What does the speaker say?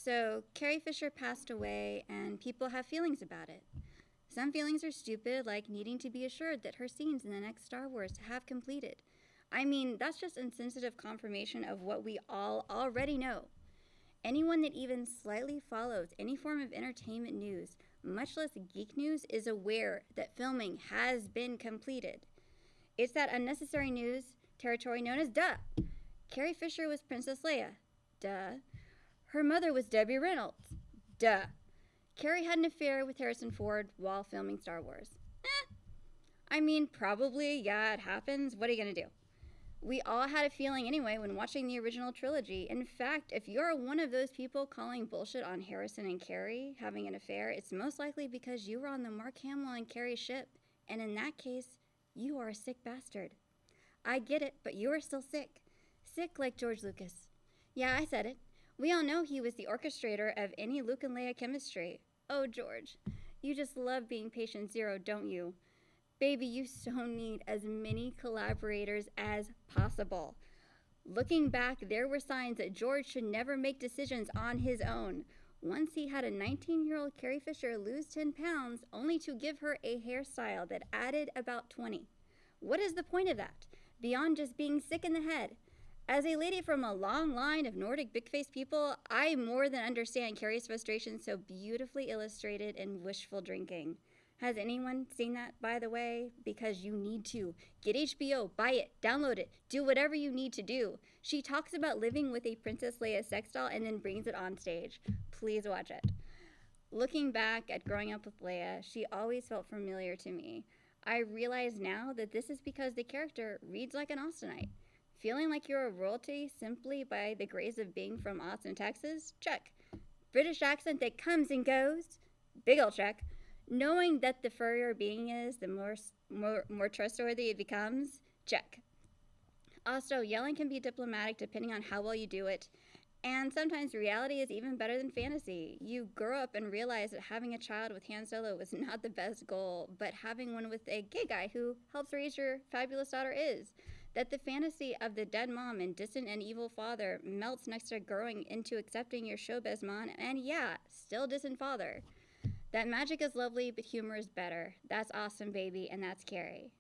So, Carrie Fisher passed away, and people have feelings about it. Some feelings are stupid, like needing to be assured that her scenes in the next Star Wars have completed. I mean, that's just insensitive confirmation of what we all already know. Anyone that even slightly follows any form of entertainment news, much less geek news, is aware that filming has been completed. It's that unnecessary news territory known as duh. Carrie Fisher was Princess Leia. Duh. Her mother was Debbie Reynolds. Duh. Carrie had an affair with Harrison Ford while filming Star Wars. I mean, probably, yeah, it happens. What are you going to do? We all had a feeling anyway when watching the original trilogy. In fact, if you're one of those people calling bullshit on Harrison and Carrie having an affair, it's most likely because you were on the Mark Hamill and Carrie ship, and in that case, you are a sick bastard. I get it, but you are still sick. Sick like George Lucas. Yeah, I said it. We all know he was the orchestrator of any Luke and Leia chemistry. Oh, George, you just love being patient zero, don't you? Baby, you so need as many collaborators as possible. Looking back, there were signs that George should never make decisions on his own. Once he had a 19-year-old Carrie Fisher lose 10 pounds only to give her a hairstyle that added about 20. What is the point of that, beyond just being sick in the head? As a lady from a long line of Nordic big-faced people, I more than understand Carrie's frustration so beautifully illustrated in Wishful Drinking. Has anyone seen that, by the way? Because you need to. Get HBO, buy it, download it, do whatever you need to do. She talks about living with a Princess Leia sex doll and then brings it on stage. Please watch it. Looking back at growing up with Leia, she always felt familiar to me. I realize now that this is because the character reads like an Austinite. Feeling like you're a royalty simply by the grace of being from Austin, Texas? Check. British accent that comes and goes? Big ol' check. Knowing that the furrier being is, the more trustworthy it becomes? Check. Also, yelling can be diplomatic depending on how well you do it. And sometimes reality is even better than fantasy. You grow up and realize that having a child with Han Solo was not the best goal, but having one with a gay guy who helps raise your fabulous daughter is. That the fantasy of the dead mom and distant and evil father melts next to growing into accepting your showbiz mom and yeah, still distant father. That magic is lovely, but humor is better. That's awesome, baby, and that's Carrie.